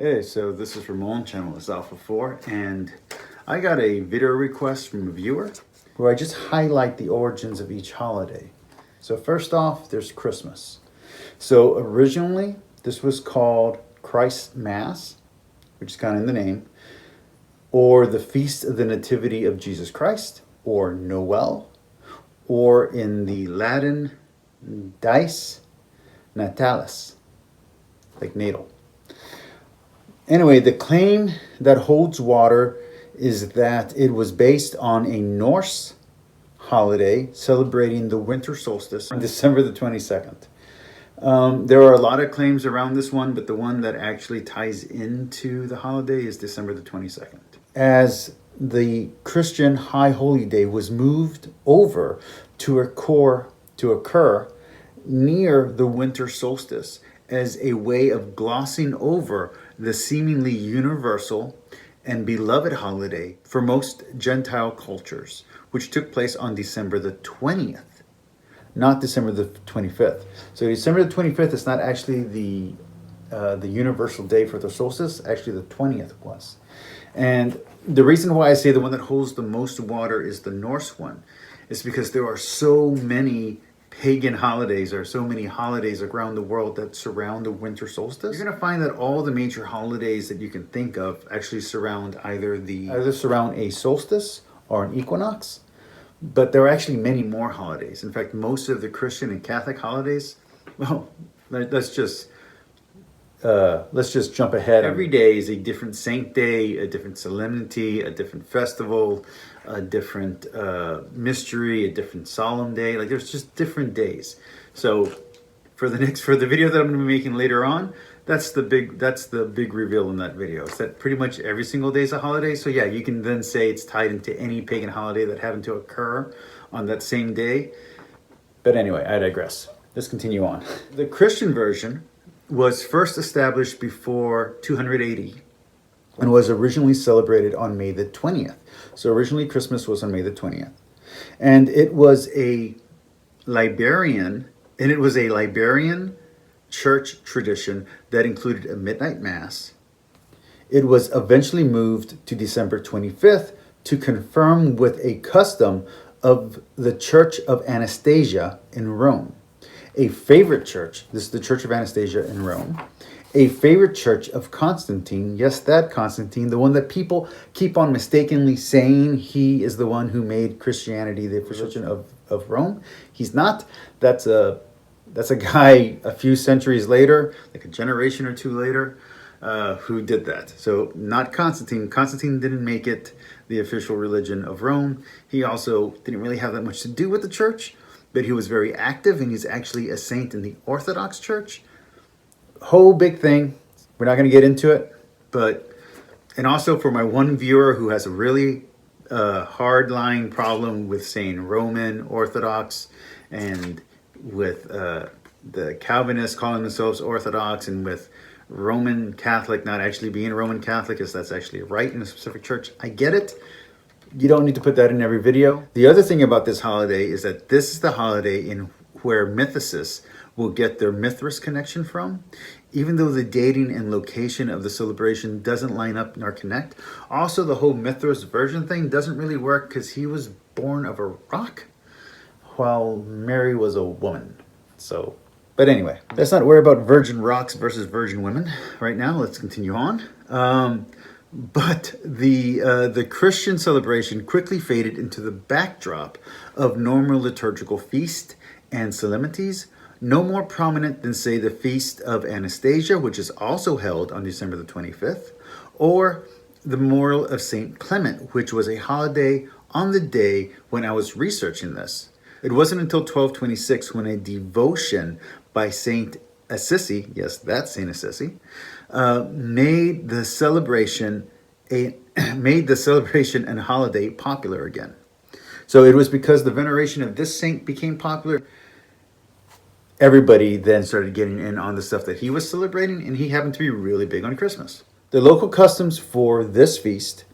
Hey, so this is Ramon, channel is Alpha 4, and I got a video request from a viewer where I just highlight the origins of each holiday. So first off, there's Christmas. So originally, this was called Christ Mass, which is kind of in the name, or the Feast of the Nativity of Jesus Christ, or Noel, or in the Latin, Dies Natalis, like natal. Anyway, the claim that holds water is that it was based on a Norse holiday celebrating the winter solstice on December the 22nd. There are a lot of claims around this one, but the one that actually ties into the holiday is December the 22nd. As the Christian High Holy Day was moved over to occur near the winter solstice as a way of glossing over the seemingly universal and beloved holiday for most Gentile cultures, which took place on December the 20th, not December the 25th. So December the 25th is not actually the universal day for the solstice. Actually, the 20th was. And the reason why I say the one that holds the most water is the Norse one is because there are so many pagan holidays, or so many holidays around the world that surround the winter solstice. You're going to find that all the major holidays that you can think of actually surround either surround a solstice or an equinox, but there are actually many more holidays. In fact, most of the Christian and Catholic holidays, well, let's just jump ahead. Every day is a different saint day, a different solemnity, a different festival, a different mystery, a different solemn day. Like there's just different days. So for the video that I'm going to be making later on, that's the big reveal in that video. It's that pretty much every single day is a holiday. So yeah, you can then say it's tied into any pagan holiday that happened to occur on that same day. But anyway, I digress. Let's continue on. The Christian version was first established before 200 AD and was originally celebrated on May the 20th. So originally Christmas was on May the 20th. And it was a Liberian church tradition that included a midnight mass. It was eventually moved to December 25th to confirm with a custom of the Church of Anastasia in Rome. A favorite church, this is the Church of Anastasia in Rome, a favorite church of Constantine, yes, that Constantine, the one that people keep on mistakenly saying he is the one who made Christianity the religion of Rome. He's not. That's a guy a few centuries later, like a generation or two later, who did that. So not Constantine. Constantine didn't make it the official religion of Rome. He also didn't really have that much to do with the church, but he was very active, and he's actually a saint in the Orthodox Church. Whole big thing. We're not going to get into it, and also for my one viewer who has a really hard-line problem with saying Roman Orthodox and with the Calvinists calling themselves Orthodox, and with Roman Catholic not actually being Roman Catholic, as that's actually right in a specific church. I get it. You don't need to put that in every video. The other thing about this holiday is that this is the holiday in where mythicists will get their Mithras connection from, even though the dating and location of the celebration doesn't line up nor connect. Also, the whole Mithras virgin thing doesn't really work because he was born of a rock while Mary was a woman. So, but anyway, let's not worry about virgin rocks versus virgin women right now. Let's continue on. But the Christian celebration quickly faded into the backdrop of normal liturgical feast and solemnities, no more prominent than, say, the Feast of Anastasia, which is also held on December the 25th, or the Memorial of St. Clement, which was a holiday on the day when I was researching this. It wasn't until 1226 when a devotion by Saint Assisi, yes, that's Saint Assisi, made the celebration and holiday popular again. So it was because the veneration of this saint became popular. Everybody then started getting in on the stuff that he was celebrating, and he happened to be really big on Christmas. The local customs for this feast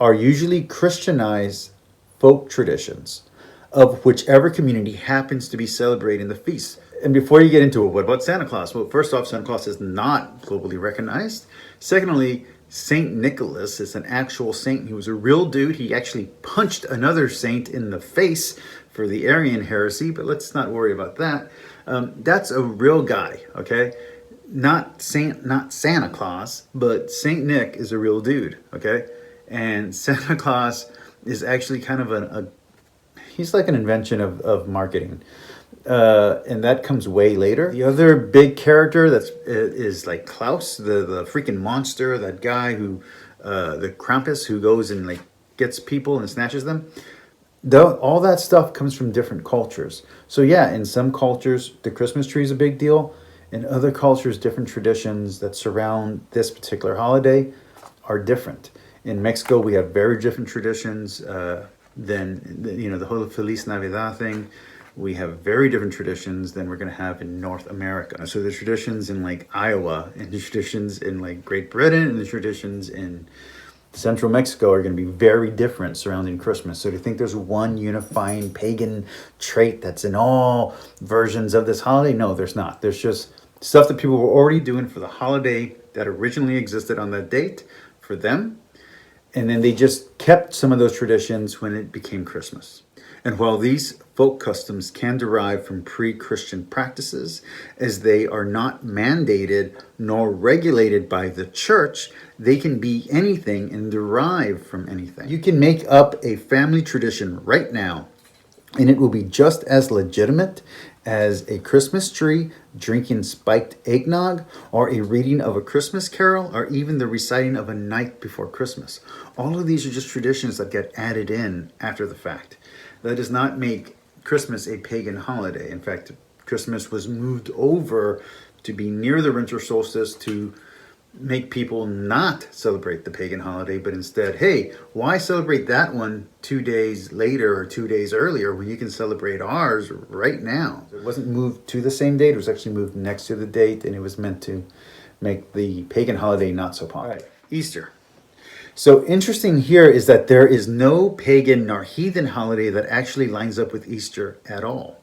are usually Christianized folk traditions of whichever community happens to be celebrating the feast. And before you get into it, what about Santa Claus? Well, first off, Santa Claus is not globally recognized. Secondly, Saint Nicholas is an actual saint. He was a real dude. He actually punched another saint in the face for the Arian heresy, but let's not worry about that. That's a real guy, okay? Not Santa Claus, but Saint Nick is a real dude, okay? And Santa Claus is actually kind of he's like an invention of marketing. And that comes way later. The other big character is like Klaus, the freaking monster, that guy who, the Krampus, who goes and like gets people and snatches them. All that stuff comes from different cultures. So yeah, in some cultures, the Christmas tree is a big deal. In other cultures, different traditions that surround this particular holiday are different. In Mexico, we have very different traditions than the whole Feliz Navidad thing. We have very different traditions than we're going to have in North America. So the traditions in like Iowa, and the traditions in like Great Britain, and the traditions in Central Mexico are going to be very different surrounding Christmas. So do you think there's one unifying pagan trait that's in all versions of this holiday? No, there's not. There's just stuff that people were already doing for the holiday that originally existed on that date for them. And then they just kept some of those traditions when it became Christmas. And while these folk customs can derive from pre-Christian practices, as they are not mandated nor regulated by the church, they can be anything and derive from anything. You can make up a family tradition right now, and it will be just as legitimate as a Christmas tree, drinking spiked eggnog, or a reading of a Christmas carol, or even the reciting of a night before Christmas. All of these are just traditions that get added in after the fact. That does not make Christmas a pagan holiday. In fact, Christmas was moved over to be near the winter solstice to make people not celebrate the pagan holiday, but instead, hey, why celebrate that one 2 days later or 2 days earlier when you can celebrate ours right now? It wasn't moved to the same date. It was actually moved next to the date, and it was meant to make the pagan holiday not so popular. Right. Easter. So interesting here is that there is no pagan nor heathen holiday that actually lines up with Easter at all,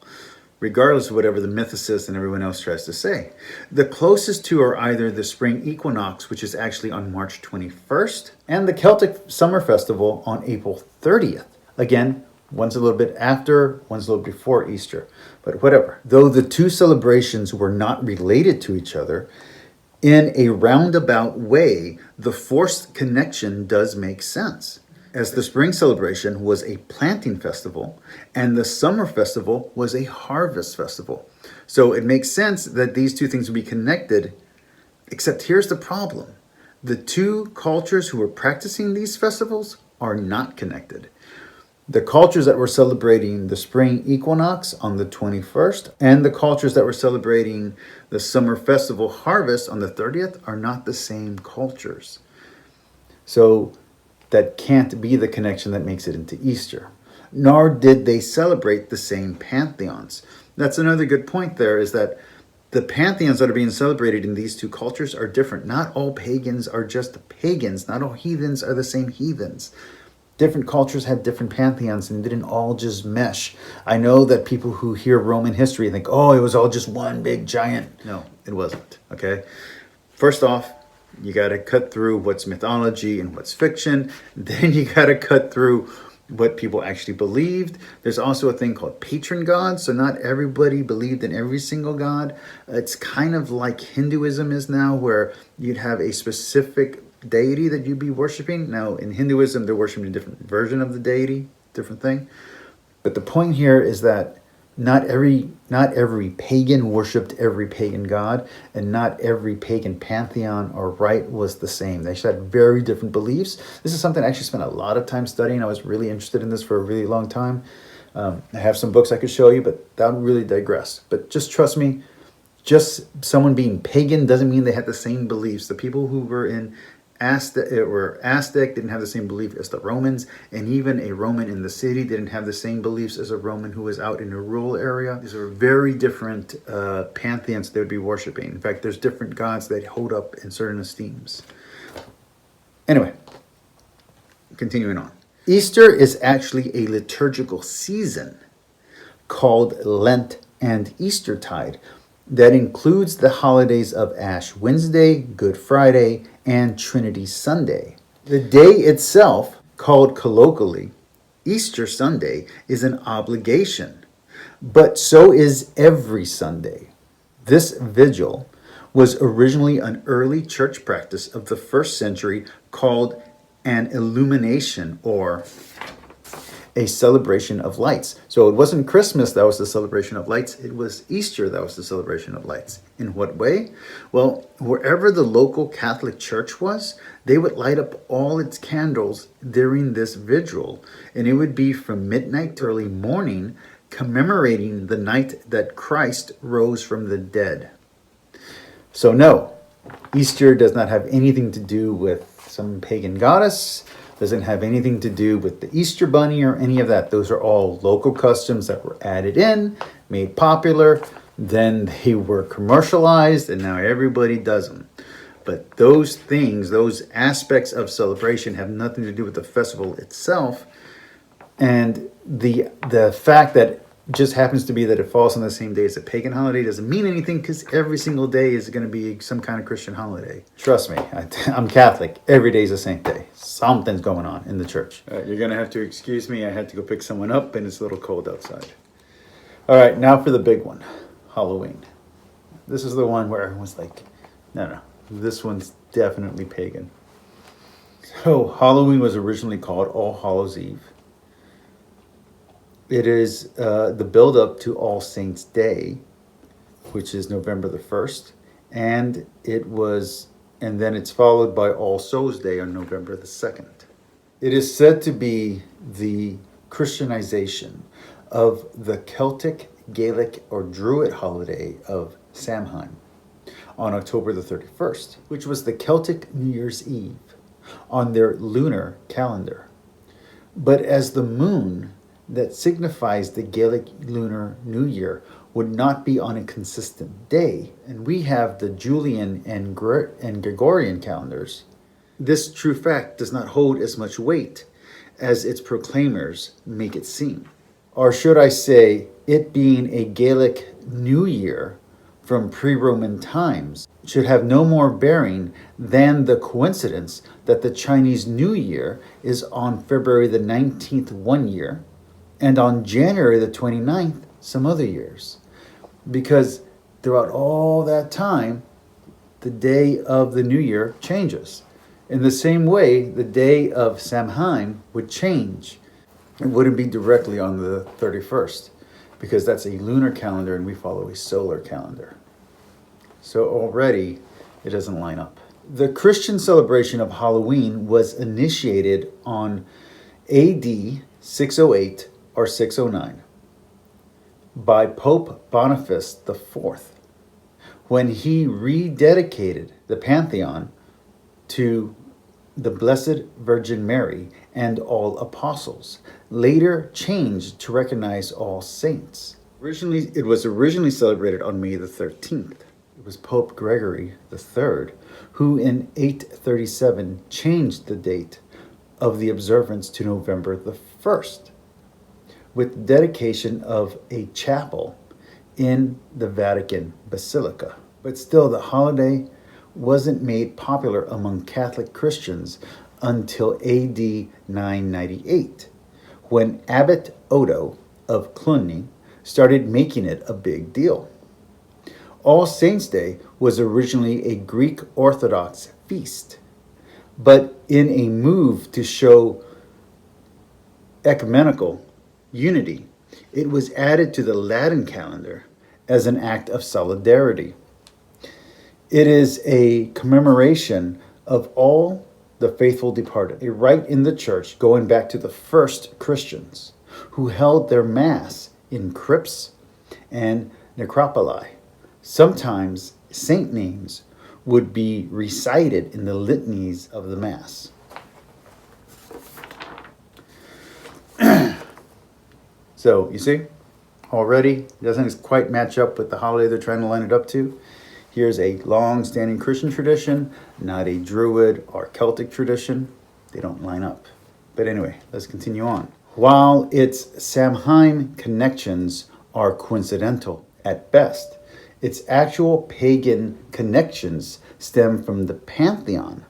regardless of whatever the mythicists and everyone else tries to say. The closest two are either the spring equinox, which is actually on March 21st, and the Celtic Summer Festival on April 30th. Again, one's a little bit after, one's a little before Easter, but whatever. Though the two celebrations were not related to each other, in a roundabout way, the forced connection does make sense, as the spring celebration was a planting festival and the summer festival was a harvest festival. So it makes sense that these two things would be connected, except here's the problem. The two cultures who were practicing these festivals are not connected. The cultures that were celebrating the spring equinox on the 21st and the cultures that were celebrating the summer festival harvest on the 30th are not the same cultures. So that can't be the connection that makes it into Easter. Nor did they celebrate the same pantheons. That's another good point there, is that the pantheons that are being celebrated in these two cultures are different. Not all pagans are just pagans. Not all heathens are the same heathens. Different cultures had different pantheons and didn't all just mesh. I know that people who hear Roman history think, oh, it was all just one big giant. No, it wasn't, okay? First off, you got to cut through what's mythology and what's fiction. Then you got to cut through what people actually believed. There's also a thing called patron gods. So not everybody believed in every single god. It's kind of like Hinduism is now, where you'd have a specific deity that you'd be worshiping. Now in Hinduism, they're worshiping a different version of the deity, different thing. But the point here is that not every pagan worshipped every pagan god, and not every pagan pantheon or rite was the same. They just had very different beliefs. This is something I actually spent a lot of time studying. I was really interested in this for a really long time. I have some books I could show you, but that would really digress. But just trust me, just someone being pagan doesn't mean they had the same beliefs. The people who were in Aztec didn't have the same belief as the Romans, and even a Roman in the city didn't have the same beliefs as a Roman who was out in a rural area. These are very different pantheons they would be worshiping. In fact, there's different gods that hold up in certain esteems. Anyway, continuing on. Easter is actually a liturgical season called Lent and Eastertide that includes the holidays of Ash Wednesday, Good Friday, and Trinity Sunday. The day itself, called colloquially Easter Sunday, is an obligation, but so is every Sunday. This vigil was originally an early church practice of the first century called an illumination or a celebration of lights. So it wasn't Christmas that was the celebration of lights, it was Easter that was the celebration of lights. In what way? Well, wherever the local Catholic church was, they would light up all its candles during this vigil, and it would be from midnight to early morning, commemorating the night that Christ rose from the dead. So no, Easter does not have anything to do with some pagan goddess, doesn't have anything to do with the Easter bunny or any of that. Those are all local customs that were added in, made popular, then they were commercialized, and now everybody does them. But those things, those aspects of celebration have nothing to do with the festival itself. And the fact that just happens to be that it falls on the same day as a pagan holiday doesn't mean anything, because every single day is going to be some kind of Christian holiday. Trust me, I'm Catholic. Every day is a saint day. Something's going on in the church. All right, you're going to have to excuse me. I had to go pick someone up, and it's a little cold outside. All right, now for the big one, Halloween. This is the one where everyone's like, no, this one's definitely pagan. So Halloween was originally called All Hallows Eve. It is the build-up to All Saints' Day, which is November the 1st, and then it's followed by All Souls' Day on November the 2nd. It is said to be the Christianization of the Celtic, Gaelic, or Druid holiday of Samhain on October the 31st, which was the Celtic New Year's Eve on their lunar calendar. But as the moon that signifies the Gaelic Lunar New Year would not be on a consistent day, and we have the Julian and Gregorian calendars, this true fact does not hold as much weight as its proclaimers make it seem. Or should I say, it being a Gaelic New Year from pre-Roman times should have no more bearing than the coincidence that the Chinese New Year is on February the 19th one year, and on January the 29th some other years. Because throughout all that time, the day of the New Year changes. In the same way, the day of Samhain would change. It wouldn't be directly on the 31st, because that's a lunar calendar and we follow a solar calendar. So already it doesn't line up. The Christian celebration of Halloween was initiated on AD 608 or 609 by Pope Boniface IV, when he rededicated the Pantheon to the Blessed Virgin Mary and all apostles, later changed to recognize all saints. It was originally celebrated on May the 13th. It was Pope Gregory III who in 837 changed the date of the observance to November the 1st, with the dedication of a chapel in the Vatican Basilica. But still, the holiday wasn't made popular among Catholic Christians until AD 998, when Abbot Odo of Cluny started making it a big deal. All Saints' Day was originally a Greek Orthodox feast, but in a move to show ecumenical unity, it was added to the Latin calendar as an act of solidarity. It is a commemoration of all the faithful departed, a rite in the church going back to the first Christians, who held their Mass in crypts and necropoli. Sometimes saint names would be recited in the litanies of the Mass. So, you see, already it doesn't quite match up with the holiday they're trying to line it up to. Here's a long-standing Christian tradition, not a Druid or Celtic tradition. They don't line up. But anyway, let's continue on. While its Samhain connections are coincidental, at best. Its actual pagan connections stem from the pantheon,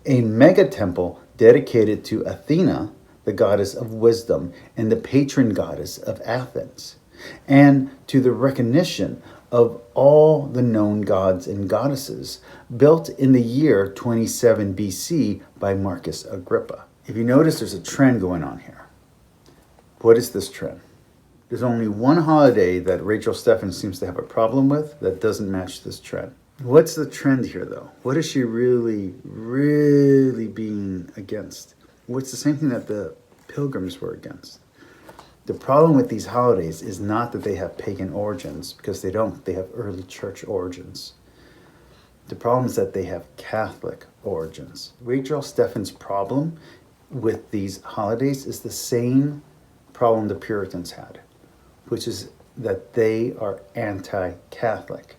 a mega temple dedicated to Athena, the goddess of wisdom and the patron goddess of Athens, and to the recognition of all the known gods and goddesses, built in the year 27 BC by Marcus Agrippa. If you notice, there's a trend going on here. What is this trend? There's only one holiday that Rachel Stephan seems to have a problem with that doesn't match this trend. What's the trend here, though? What is she really, really being against? What's the same thing that the pilgrims were against? The problem with these holidays is not that they have pagan origins, because they don't. They have early church origins. The problem is that they have Catholic origins. Rachel Stephan's problem with these holidays is the same problem the Puritans had, which is that they are anti-Catholic.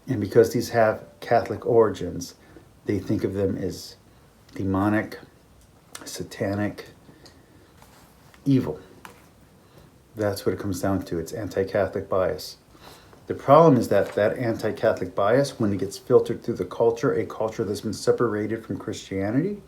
And because these have Catholic origins, they think of them as demonic, satanic, evil. That's what it comes down to. It's anti-Catholic bias. The problem is that anti-Catholic bias, when it gets filtered through the culture, a culture that's been separated from Christianity,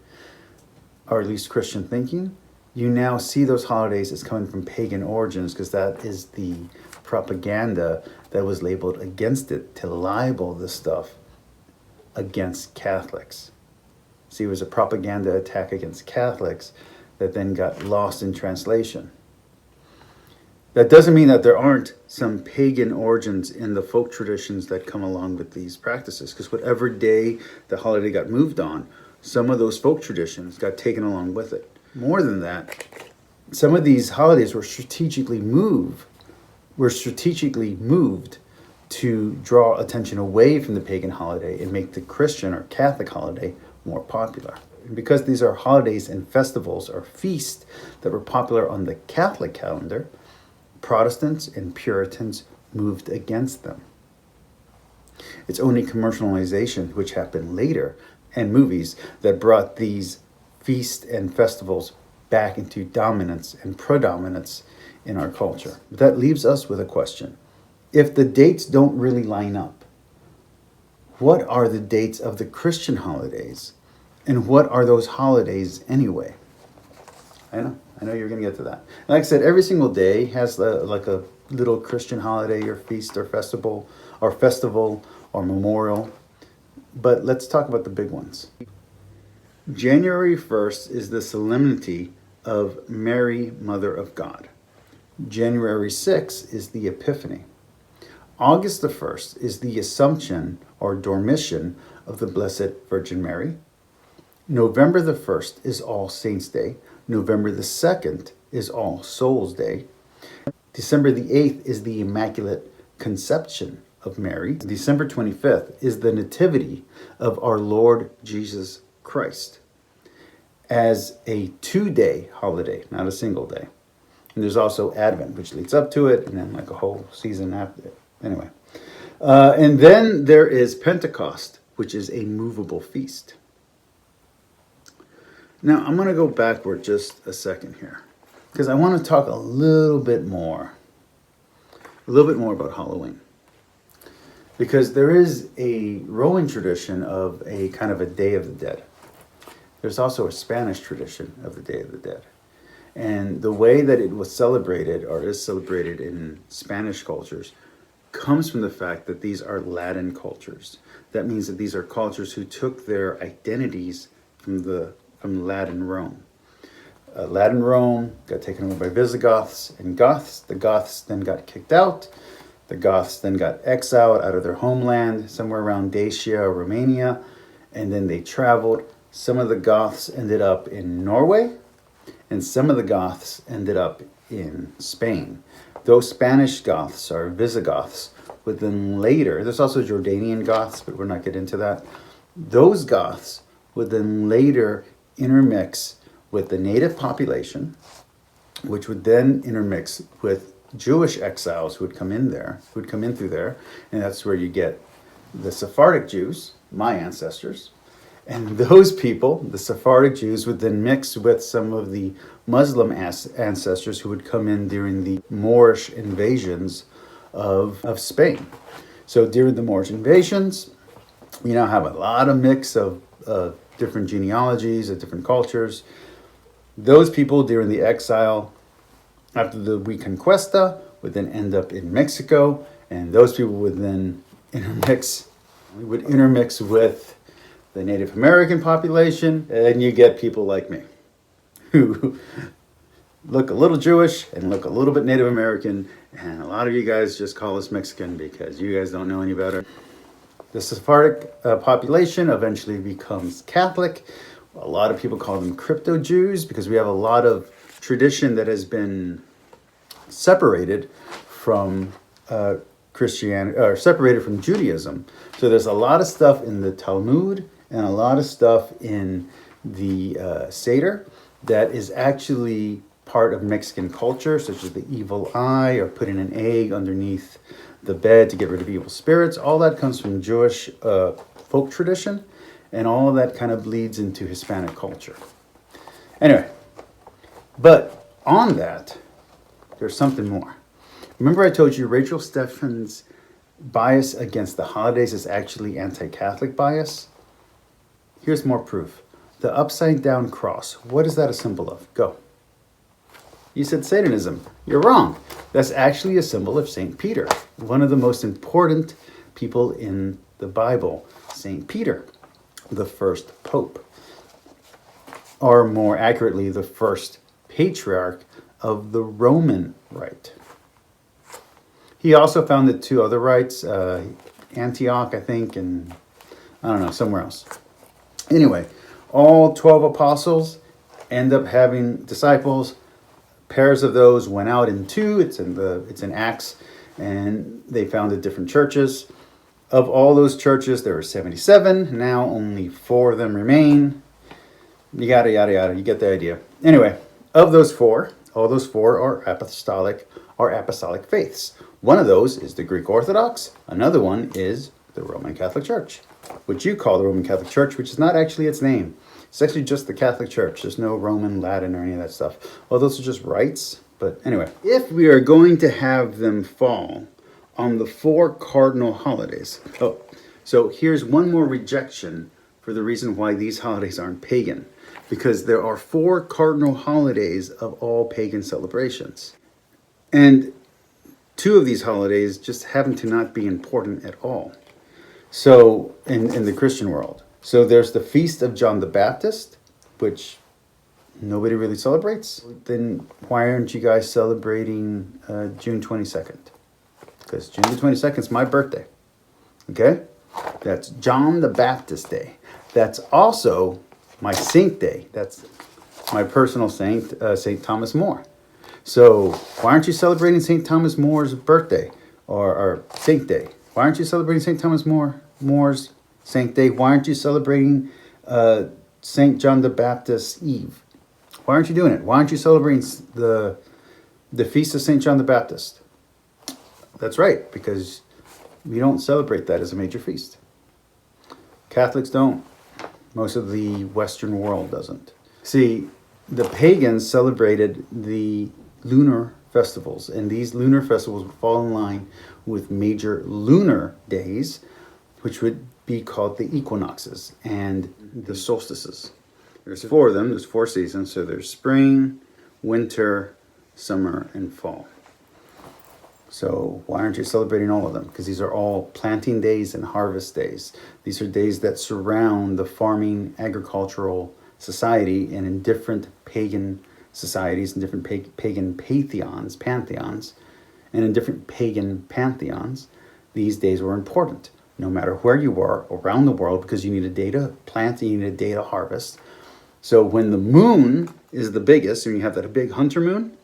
or at least Christian thinking, you now see those holidays as coming from pagan origins, because that is the propaganda that was labeled against it, to libel this stuff against Catholics. See, it was a propaganda attack against Catholics that then got lost in translation. That doesn't mean that there aren't some pagan origins in the folk traditions that come along with these practices, because whatever day the holiday got moved on, some of those folk traditions got taken along with it. More than that, some of these holidays were strategically moved to draw attention away from the pagan holiday and make the Christian or Catholic holiday more popular. And because these are holidays and festivals or feasts that were popular on the Catholic calendar, Protestants and Puritans moved against them. It's only commercialization, which happened later, and movies that brought these feasts and festivals back into dominance and predominance in our culture. But that leaves us with a question. If the dates don't really line up, what are the dates of the Christian holidays? And what are those holidays anyway? I know you're going to get to that. Like I said, every single day has like a little Christian holiday or feast or festival or memorial. But let's talk about the big ones. January 1st is the solemnity of Mary, Mother of God. January 6th is the Epiphany. August the 1st is the Assumption or Dormition of the Blessed Virgin Mary. November the 1st is All Saints' Day. November the 2nd is All Souls' Day. December the 8th is the Immaculate Conception of Mary. December 25th is the Nativity of our Lord Jesus Christ, as a 2-day holiday, not a single day. And there's also Advent, which leads up to it, and then like a whole season after it. Anyway. And then there is Pentecost, which is a movable feast. Now, I'm going to go backward just a second here, because I want to talk a little bit more about Halloween. Because there is a Roman tradition of a kind of a Day of the Dead. There's also a Spanish tradition of the Day of the Dead. And the way that it was celebrated, or is celebrated in Spanish cultures, comes from the fact that these are Latin cultures. That means that these are cultures who took their identities from Latin Rome. Latin Rome got taken over by Visigoths and Goths. The Goths then got kicked out. The Goths then got exiled out of their homeland, somewhere around Dacia or Romania, and then they traveled. Some of the Goths ended up in Norway, and some of the Goths ended up in Spain. Those Spanish Goths are Visigoths, but then later, there's also Jordanian Goths, but we're not getting into that. Those Goths would then later intermix with the native population, which would then intermix with Jewish exiles who would come in through there, and that's where you get the Sephardic Jews, my ancestors. And those people, the Sephardic Jews, would then mix with some of the Muslim ancestors who would come in during the Moorish invasions of Spain. So during the Moorish invasions, you now have a lot of mix of different genealogies, of different cultures. Those people during the exile after the Reconquista would then end up in Mexico, and those people would then intermix with the Native American population, and you get people like me who look a little Jewish and look a little bit Native American, and a lot of you guys just call us Mexican because you guys don't know any better. The Sephardic population eventually becomes Catholic. A lot of people call them crypto Jews because we have a lot of tradition that has been separated from Christianity, or separated from Judaism. So there's a lot of stuff in the Talmud and a lot of stuff in the Seder that is actually part of Mexican culture, such as the evil eye or putting an egg underneath the bed to get rid of evil spirits. All that comes from Jewish folk tradition, and all of that kind of bleeds into Hispanic culture. Anyway, but on that, there's something more. Remember I told you Rachel Steffen's bias against the holidays is actually anti-Catholic bias? Here's more proof. The upside down cross, what is that a symbol of? Go. You said Satanism. You're wrong. That's actually a symbol of St. Peter, one of the most important people in the Bible. St. Peter, the first pope, or more accurately, the first patriarch of the Roman Rite. He also founded two other rites, Antioch, I think, and I don't know, somewhere else. Anyway, all 12 apostles end up having disciples. Pairs of those went out in two. It's in Acts, and they founded different churches. Of all those churches, there were 77. Now only 4 of them remain. Yada yada yada. You get the idea. Anyway, of those 4, all those 4 are apostolic faiths. One of those is the Greek Orthodox. Another one is the Roman Catholic Church, which you call the Roman Catholic Church, which is not actually its name. It's actually just the Catholic Church. There's no Roman, Latin, or any of that stuff. Well, those are just rites. But anyway, if we are going to have them fall on the 4 cardinal holidays. Oh, so here's one more rejection for the reason why these holidays aren't pagan. Because there are 4 cardinal holidays of all pagan celebrations. And 2 of these holidays just happen to not be important at all. So, in the Christian world. So there's the Feast of John the Baptist, which nobody really celebrates. Then why aren't you guys celebrating June 22nd? Because June the 22nd is my birthday. Okay? That's John the Baptist Day. That's also my saint day. That's my personal saint, St. Thomas More. So why aren't you celebrating St. Thomas More's birthday or saint day? Why aren't you celebrating St. Thomas More's saint day? Why aren't you celebrating St. John the Baptist's Eve? Why aren't you doing it? Why aren't you celebrating the Feast of St. John the Baptist? That's right, because we don't celebrate that as a major feast. Catholics don't. Most of the Western world doesn't. See, the pagans celebrated the lunar festivals, and these lunar festivals would fall in line with major lunar days, which would be called the equinoxes and the solstices. There's 4 of them. There's 4 seasons. So there's spring, winter, summer, and fall. So why aren't you celebrating all of them? Because these are all planting days and harvest days. These are days that surround the farming agricultural society, and in different pagan societies and different pagan pantheons, and in different pagan pantheons, these days were important, no matter where you were around the world, because you need a day to plant and you need a day to harvest. So when the moon is the biggest, and you have that big hunter moon,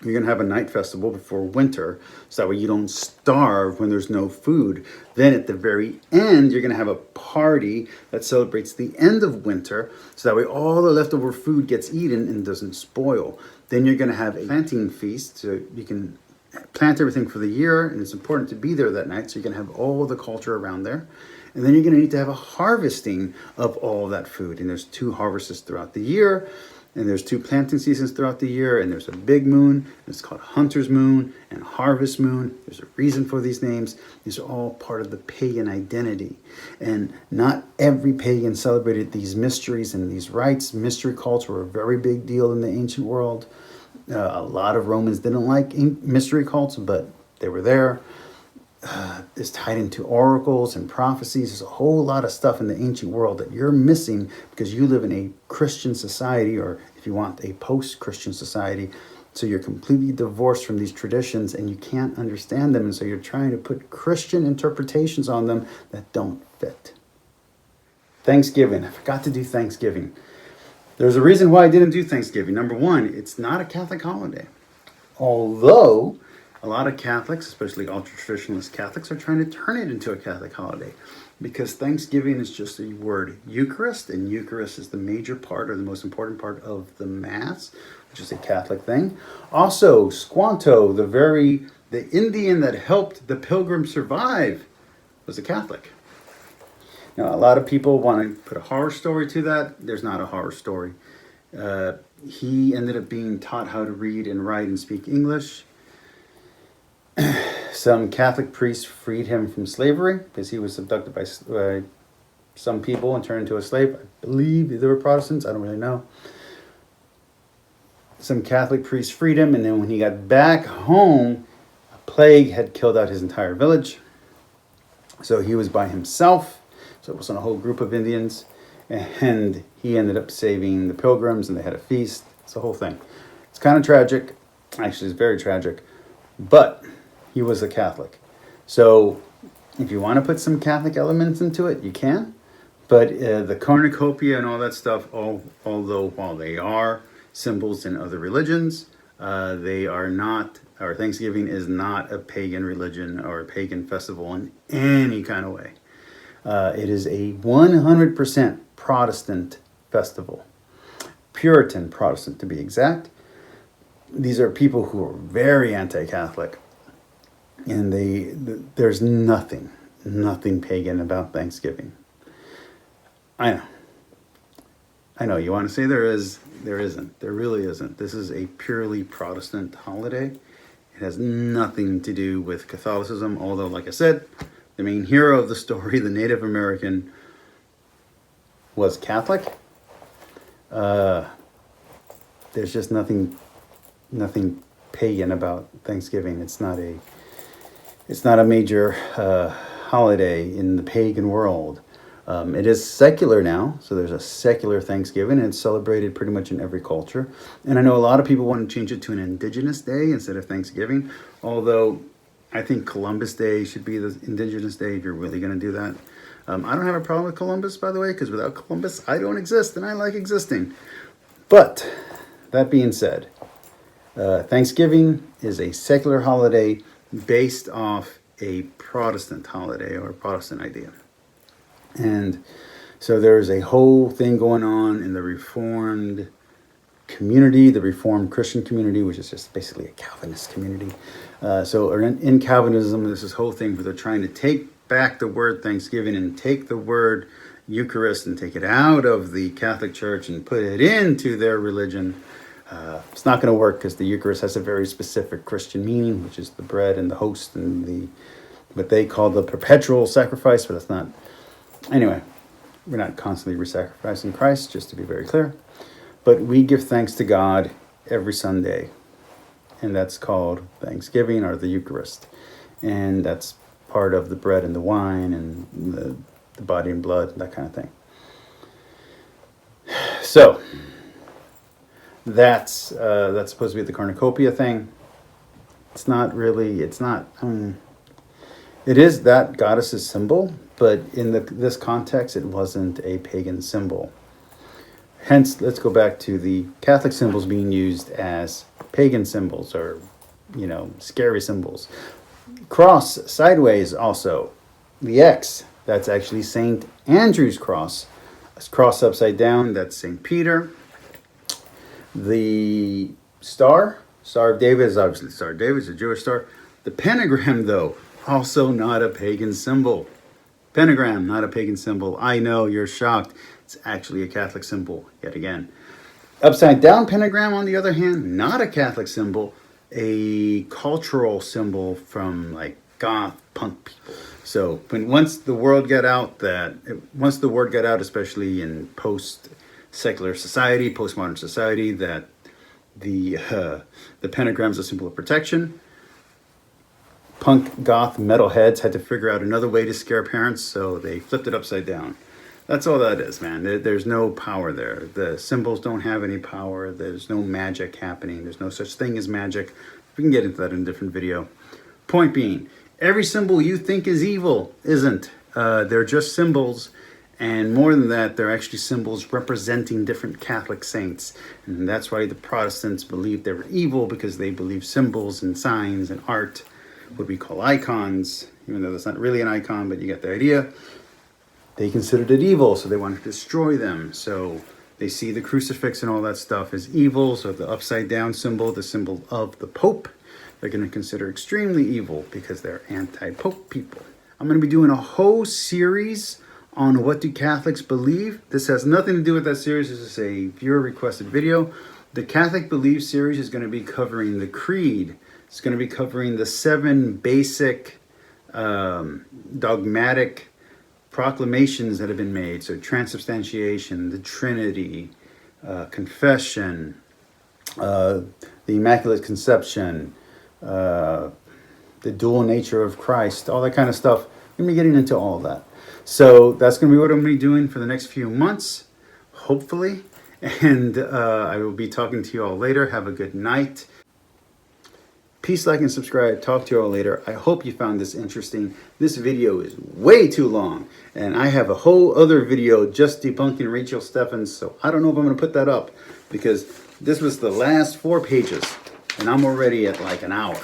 you're going to have a night festival before winter, so that way you don't starve when there's no food. Then at the very end, you're going to have a party that celebrates the end of winter, so that way all the leftover food gets eaten and doesn't spoil. Then you're going to have a planting feast, so you can plant everything for the year, and it's important to be there that night, so you can have all the culture around there. And then you're going to need to have a harvesting of all that food, and there's 2 harvests throughout the year. And there's two planting seasons throughout the year, and there's a big moon. It's called Hunter's Moon and Harvest Moon. There's a reason for these names. These are all part of the pagan identity. And not every pagan celebrated these mysteries and these rites. Mystery cults were a very big deal in the ancient world. A lot of Romans didn't like mystery cults, but they were there. Is tied into oracles and prophecies. There's a whole lot of stuff in the ancient world that you're missing because you live in a Christian society, or if you want, a post-Christian society. So you're completely divorced from these traditions and you can't understand them. And so you're trying to put Christian interpretations on them that don't fit. Thanksgiving. I forgot to do Thanksgiving. There's a reason why I didn't do Thanksgiving. Number one, it's not a Catholic holiday. Although a lot of Catholics, especially ultra-traditionalist Catholics, are trying to turn it into a Catholic holiday because Thanksgiving is just a word Eucharist, and Eucharist is the major part or the most important part of the Mass, which is a Catholic thing. Also, Squanto, the Indian that helped the Pilgrims survive, was a Catholic. Now, a lot of people want to put a horror story to that. There's not a horror story. He ended up being taught how to read and write and speak English. Some Catholic priests freed him from slavery because he was abducted by some people and turned into a slave. I believe they were Protestants. I don't really know. Some Catholic priests freed him, and then when he got back home, a plague had killed out his entire village. So he was by himself. So it wasn't a whole group of Indians. And he ended up saving the Pilgrims, and they had a feast. It's the whole thing. It's kind of tragic. Actually, it's very tragic. But he was a Catholic. So if you want to put some Catholic elements into it, you can. But the cornucopia and all that stuff, although while they are symbols in other religions, they are not, or Thanksgiving is not a pagan religion or a pagan festival in any kind of way. It is a 100% Protestant festival. Puritan Protestant, to be exact. These are people who are very anti-Catholic. And there's nothing pagan about Thanksgiving. I know, you want to say there is, there isn't. There really isn't. This is a purely Protestant holiday. It has nothing to do with Catholicism, although, like I said, the main hero of the story, the Native American, was Catholic. There's just nothing pagan about Thanksgiving. It's not a major holiday in the pagan world. It is secular now, so there's a secular Thanksgiving, and it's celebrated pretty much in every culture. And I know a lot of people want to change it to an Indigenous Day instead of Thanksgiving, although I think Columbus Day should be the Indigenous Day if you're really going to do that. I don't have a problem with Columbus, by the way, because without Columbus, I don't exist, and I like existing. But that being said, Thanksgiving is a secular holiday based off a Protestant holiday or a Protestant idea. And so there's a whole thing going on in the Reformed community, the Reformed Christian community, which is just basically a Calvinist community. So in Calvinism, there's this whole thing where they're trying to take back the word Thanksgiving and take the word Eucharist and take it out of the Catholic Church and put it into their religion. It's not going to work because the Eucharist has a very specific Christian meaning, which is the bread and the host and what they call the perpetual sacrifice, but that's not. Anyway, we're not constantly re-sacrificing Christ, just to be very clear. But we give thanks to God every Sunday, and that's called Thanksgiving or the Eucharist. And that's part of the bread and the wine and the body and blood, that kind of thing. So that's supposed to be the cornucopia thing. It's not really, it is that goddess's symbol, but in this context, it wasn't a pagan symbol. Hence, let's go back to the Catholic symbols being used as pagan symbols or, scary symbols. Cross sideways also. The X, that's actually St. Andrew's cross. A cross upside down, that's St. Peter. The Star of David is obviously the Star of David, it's a Jewish star. The pentagram, though, also not a pagan symbol. Pentagram, not a pagan symbol. I know, you're shocked. It's actually a Catholic symbol, yet again. Upside down pentagram, on the other hand, not a Catholic symbol, a cultural symbol from like goth punk people. So once the word got out, especially in post secular society, postmodern society, that the pentagram is a symbol of protection, punk goth metalheads had to figure out another way to scare parents, so they flipped it upside down. That's all that is, man. There's no power there. The symbols don't have any power. There's no magic happening. There's no such thing as magic. We can get into that in a different video. Point being, every symbol you think is evil isn't. They're just symbols. And more than that, they're actually symbols representing different Catholic saints. And that's why the Protestants believed they were evil, because they believed symbols and signs and art, what we call icons, even though that's not really an icon, but you get the idea. They considered it evil, so they wanted to destroy them. So they see the crucifix and all that stuff as evil. So the upside down symbol, the symbol of the Pope, they're going to consider extremely evil because they're anti-Pope people. I'm going to be doing a whole series on what do Catholics believe. This has nothing to do with that series. This is a viewer requested video. The Catholic Belief series is going to be covering the Creed. It's going to be covering the 7 basic dogmatic proclamations that have been made. So transubstantiation, the Trinity, confession, the Immaculate Conception, the dual nature of Christ, all that kind of stuff. I'm going to be getting into all of that. So that's going to be what I'm going to be doing for the next few months, hopefully. And I will be talking to you all later. Have a good night. Peace, like, and subscribe. Talk to you all later. I hope you found this interesting. This video is way too long, and I have a whole other video just debunking Rachel Steffens, so I don't know if I'm going to put that up, because this was the last 4 pages, and I'm already at like an hour.